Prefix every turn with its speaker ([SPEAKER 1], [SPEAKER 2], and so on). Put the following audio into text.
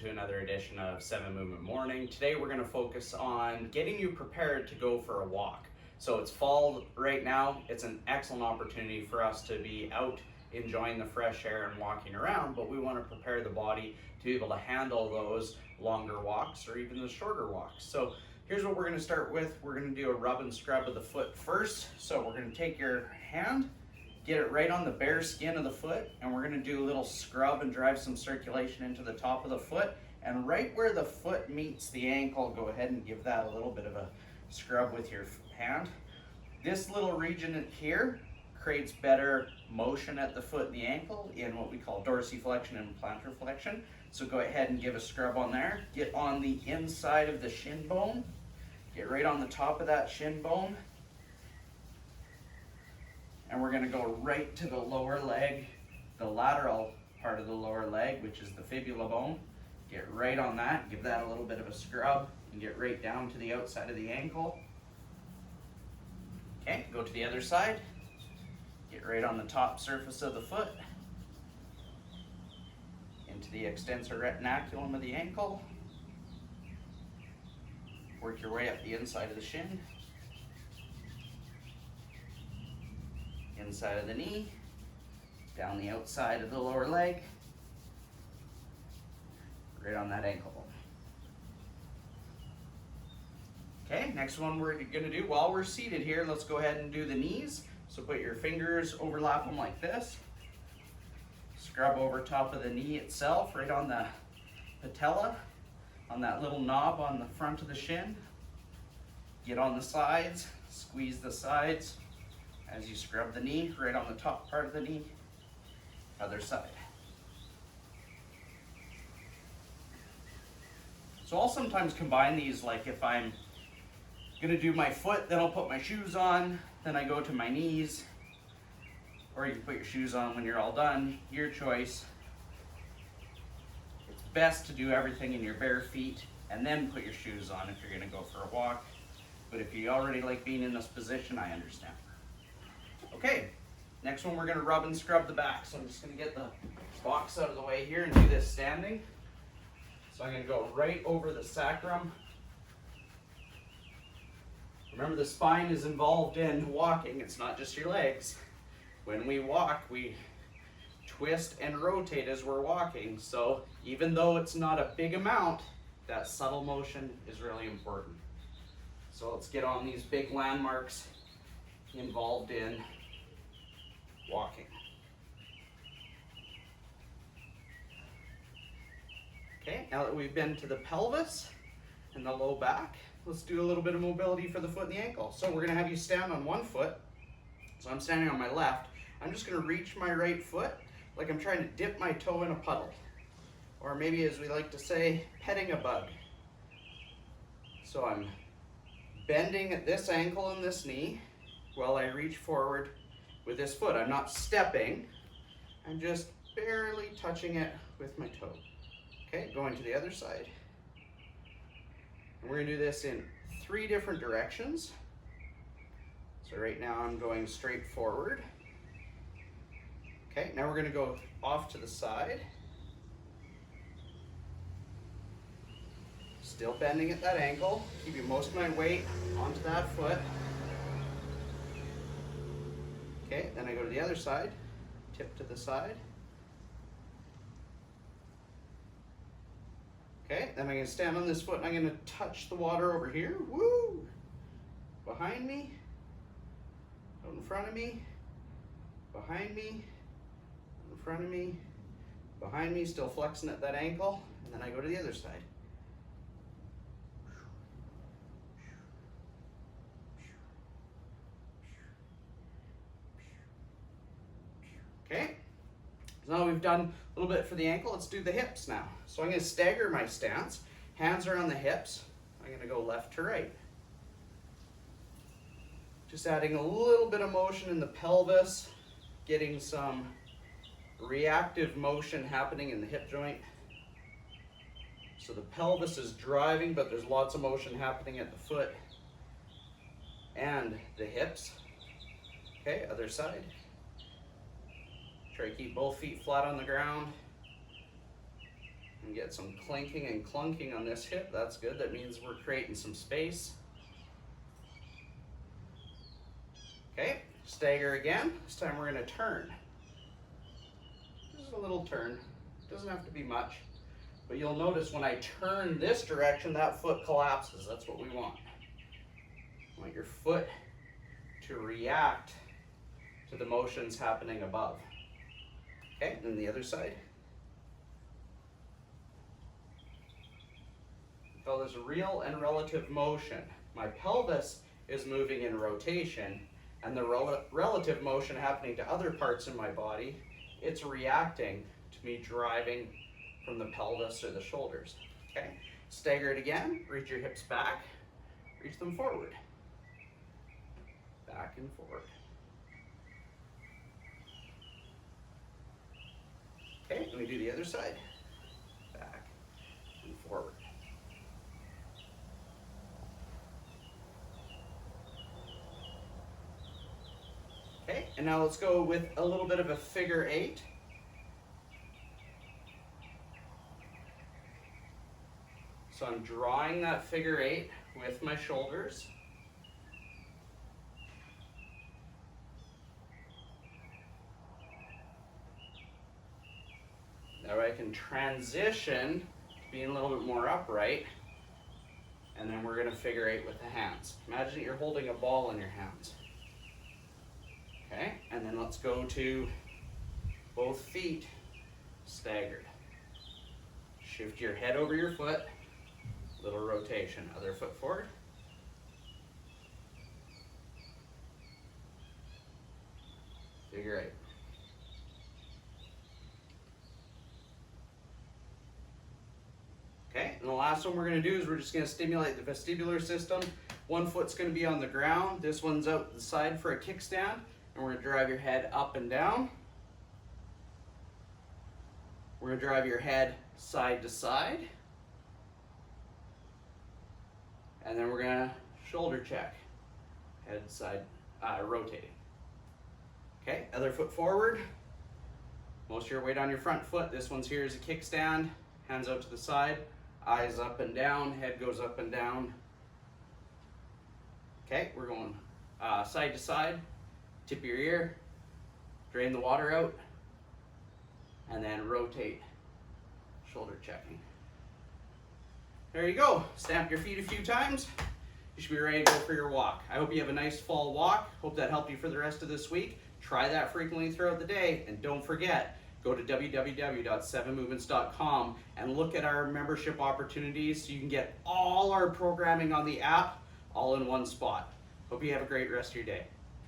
[SPEAKER 1] To another edition of 7 Movement Morning. Today we're going to focus on getting you prepared to go for a walk. So it's fall right now. It's an excellent opportunity for us to be out enjoying the fresh air and walking around, but we want to prepare the body to be able to handle those longer walks or even the shorter walks. So here's what we're going to start with. We're going to do a rub and scrub of the foot first. So we're going to take your hand, get it right on the bare skin of the foot, and we're going to do a little scrub and drive some circulation into the top of the foot. And right where the foot meets the ankle, go ahead and give that a little bit of a scrub with your hand. This little region here creates better motion at the foot and the ankle in what we call dorsiflexion and plantar flexion. So go ahead and give a scrub on there. Get on the inside of the shin bone. Get right on the top of that shin bone. And we're going to go right to the lower leg, the lateral part of the lower leg, which is the fibula bone. Get right on that, give that a little bit of a scrub, and get right down to the outside of the ankle. Okay, go to the other side. Get right on the top surface of the foot, into the extensor retinaculum of the ankle. Work your way up the inside of the shin, inside of the knee, down the outside of the lower leg, right on that ankle bone. Okay, next one we're going to do while we're seated here, let's go ahead and do the knees. So put your fingers, overlap them like this. Scrub over top of the knee itself, right on the patella, on that little knob on the front of the shin. Get on the sides, squeeze the sides as you scrub the knee, right on the top part of the knee. Other side. So I'll sometimes combine these, like if I'm gonna do my foot, then I'll put my shoes on, then I go to my knees, or you can put your shoes on when you're all done, your choice. It's best to do everything in your bare feet and then put your shoes on if you're gonna go for a walk. But if you already like being in this position, I understand. Okay, next one we're gonna rub and scrub the back. So I'm just gonna get the box out of the way here and do this standing. So I'm going to go right over the sacrum. Remember, the spine is involved in walking. It's not just your legs. When we walk, we twist and rotate as we're walking. So even though it's not a big amount, that subtle motion is really important. So let's get on these big landmarks involved in walking. Okay, now that we've been to the pelvis and the low back, let's do a little bit of mobility for the foot and the ankle. So we're going to have you stand on one foot. So I'm standing on my left. I'm just going to reach my right foot like I'm trying to dip my toe in a puddle. Or maybe, as we like to say, petting a bug. So I'm bending at this ankle and this knee while I reach forward with this foot. I'm not stepping. I'm just barely touching it with my toe. Okay, going to the other side. And we're going to do this in 3 different directions. So right now I'm going straight forward. Okay, now we're going to go off to the side. Still bending at that ankle, keeping most of my weight onto that foot. Okay, then I go to the other side, tip to the side. Okay, then I'm going to stand on this foot and I'm going to touch the water over here. Woo! Behind me, out in front of me, behind me, in front of me, behind me, still flexing at that ankle, and then I go to the other side. Okay, so now we've done a little bit for the ankle, let's do the hips now. So I'm going to stagger my stance, hands are on the hips, I'm going to go left to right. Just adding a little bit of motion in the pelvis, getting some reactive motion happening in the hip joint. So the pelvis is driving, but there's lots of motion happening at the foot and the hips. Okay, other side. Try to keep both feet flat on the ground. And get some clinking and clunking on this hip. That's good. That means we're creating some space. Okay, stagger again. This time we're going to turn. Just a little turn. Doesn't have to be much. But you'll notice when I turn this direction, that foot collapses. That's what we want. You want your foot to react to the motions happening above. Okay, and then the other side. We call this real and relative motion. My pelvis is moving in rotation, and the relative motion happening to other parts in my body, it's reacting to me driving from the pelvis or the shoulders. Okay, stagger it again, reach your hips back, reach them forward. Back and forward. Okay, let me do the other side. Back and forward. Okay, and now let's go with a little bit of a figure eight. So I'm drawing that figure eight with my shoulders. Now I can transition to being a little bit more upright, and then we're going to figure eight with the hands. Imagine that you're holding a ball in your hands. Okay, and then let's go to both feet staggered. Shift your head over your foot, little rotation, other foot forward. Figure eight. Okay, and the last one we're going to do is we're just going to stimulate the vestibular system. One foot's going to be on the ground, this one's out the side for a kickstand, and we're going to drive your head up and down. We're going to drive your head side to side. And then we're going to shoulder check, head side, rotating. Okay, other foot forward. Most of your weight on your front foot. This one's here is a kickstand, hands out to the side, eyes up and down, head goes up and down. Okay, we're going side to side, tip of your ear, drain the water out, and then rotate, shoulder checking. There you go. Stamp your feet a few times. You should be ready to go for your walk. I hope you have a nice fall walk. Hope that helped you for the rest of this week. Try that frequently throughout the day, and don't forget, go to www.7movements.com and look at our membership opportunities so you can get all our programming on the app all in one spot. Hope you have a great rest of your day.